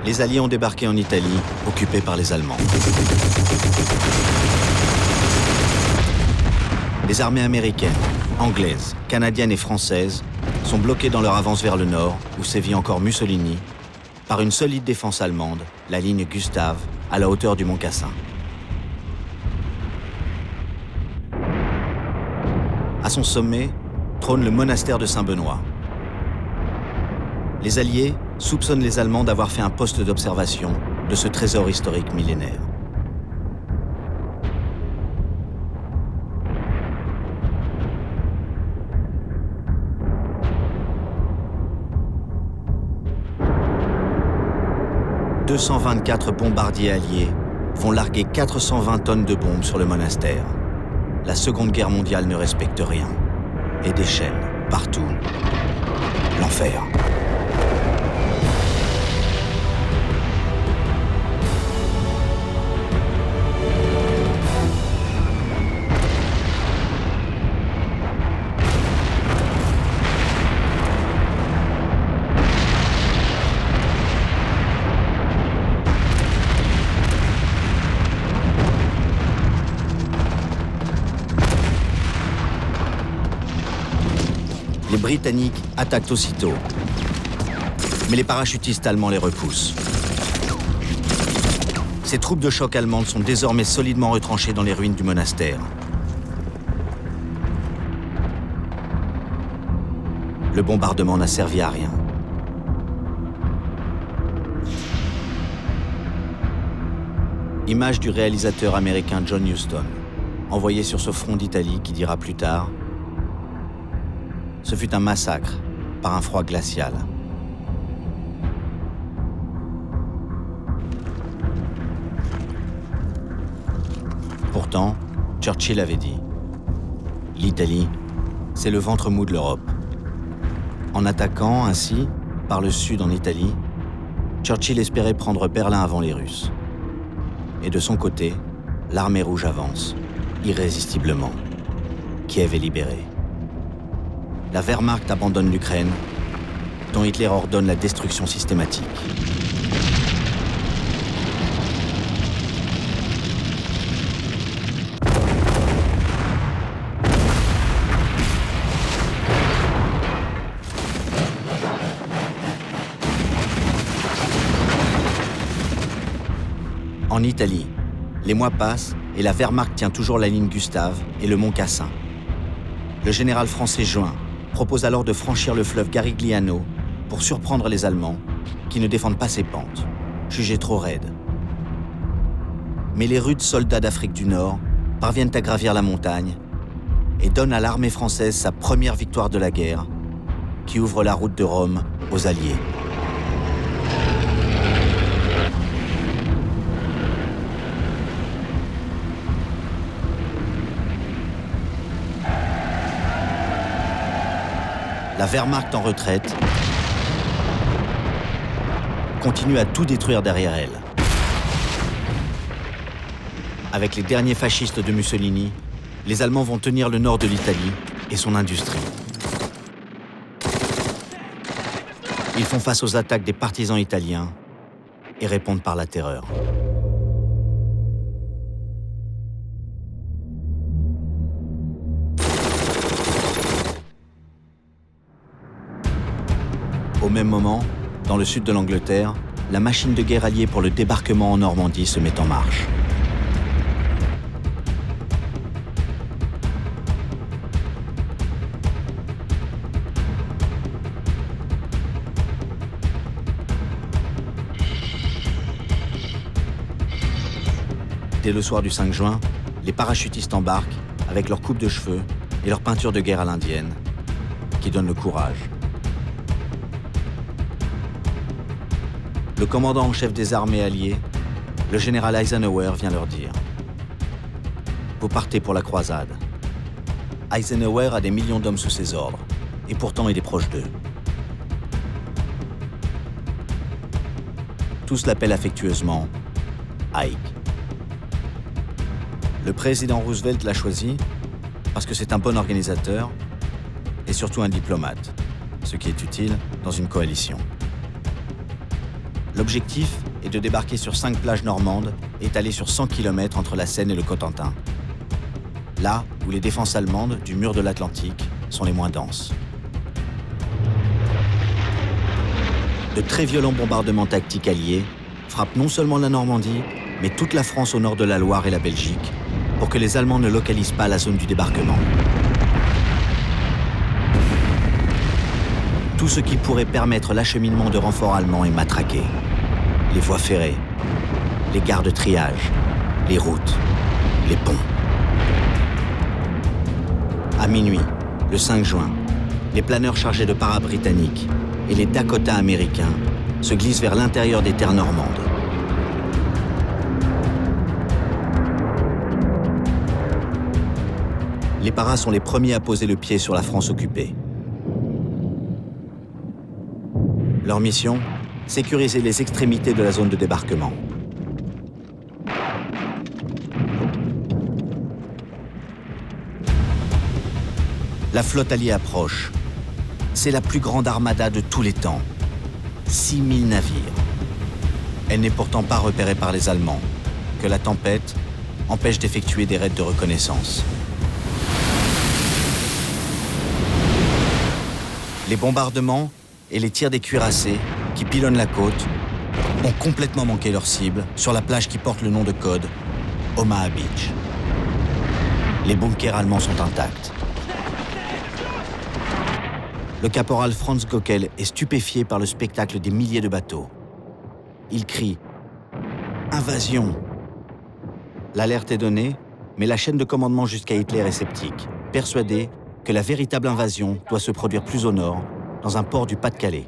les Alliés ont débarqué en Italie, occupée par les Allemands. Les armées américaines, anglaises, canadiennes et françaises sont bloquées dans leur avance vers le nord, où sévit encore Mussolini, par une solide défense allemande, la ligne Gustave, à la hauteur du Mont Cassin. À son sommet, trône le monastère de Saint-Benoît. Les Alliés soupçonnent les Allemands d'avoir fait un poste d'observation de ce trésor historique millénaire. « 224 bombardiers alliés vont larguer 420 tonnes de bombes sur le monastère. La Seconde Guerre mondiale ne respecte rien. Et déchaîne, partout, l'enfer. » Les Britanniques attaquent aussitôt, mais les parachutistes allemands les repoussent. Ces troupes de choc allemandes sont désormais solidement retranchées dans les ruines du monastère. Le bombardement n'a servi à rien. Image du réalisateur américain John Huston, envoyé sur ce front d'Italie qui dira plus tard: ce fut un massacre par un froid glacial. Pourtant, Churchill avait dit « L'Italie, c'est le ventre mou de l'Europe ». En attaquant ainsi, par le sud en Italie, Churchill espérait prendre Berlin avant les Russes. Et de son côté, l'armée rouge avance, irrésistiblement. Kiev est libérée. La Wehrmacht abandonne l'Ukraine, dont Hitler ordonne la destruction systématique. En Italie, les mois passent et la Wehrmacht tient toujours la ligne Gustave et le Mont Cassin. Le général français Juin propose alors de franchir le fleuve Garigliano pour surprendre les Allemands qui ne défendent pas ses pentes, jugées trop raides. Mais les rudes soldats d'Afrique du Nord parviennent à gravir la montagne et donnent à l'armée française sa première victoire de la guerre, qui ouvre la route de Rome aux Alliés. La Wehrmacht en retraite continue à tout détruire derrière elle. Avec les derniers fascistes de Mussolini, les Allemands vont tenir le nord de l'Italie et son industrie. Ils font face aux attaques des partisans italiens et répondent par la terreur. Au même moment, dans le sud de l'Angleterre, la machine de guerre alliée pour le débarquement en Normandie se met en marche. Dès le soir du 5 juin, les parachutistes embarquent avec leur coupe de cheveux et leur peinture de guerre à l'indienne, qui donne le courage. Le commandant en chef des armées alliées, le général Eisenhower, vient leur dire « Vous partez pour la croisade ». Eisenhower a des millions d'hommes sous ses ordres, et pourtant il est proche d'eux. Tous l'appellent affectueusement Ike. Le président Roosevelt l'a choisi parce que c'est un bon organisateur et surtout un diplomate, ce qui est utile dans une coalition. L'objectif est de débarquer sur 5 plages normandes étalées sur 100 km entre la Seine et le Cotentin. Là où les défenses allemandes du mur de l'Atlantique sont les moins denses. De très violents bombardements tactiques alliés frappent non seulement la Normandie, mais toute la France au nord de la Loire et la Belgique, pour que les Allemands ne localisent pas la zone du débarquement. Tout ce qui pourrait permettre l'acheminement de renforts allemands est matraqué. Les voies ferrées, les gares de triage, les routes, les ponts. À minuit, le 5 juin, les planeurs chargés de para-britanniques et les Dakota américains se glissent vers l'intérieur des terres normandes. Les paras sont les premiers à poser le pied sur la France occupée. Leur mission, sécuriser les extrémités de la zone de débarquement. La flotte alliée approche. C'est la plus grande armada de tous les temps. 6000 navires. Elle n'est pourtant pas repérée par les Allemands, que la tempête empêche d'effectuer des raids de reconnaissance. Les bombardements et les tirs des cuirassés qui pilonnent la côte ont complètement manqué leur cible sur la plage qui porte le nom de code Omaha Beach. Les bunkers allemands sont intacts. Le caporal Franz Gockel est stupéfié par le spectacle des milliers de bateaux. Il crie « Invasion !» L'alerte est donnée, mais la chaîne de commandement jusqu'à Hitler est sceptique, persuadée que la véritable invasion doit se produire plus au nord, dans un port du Pas-de-Calais.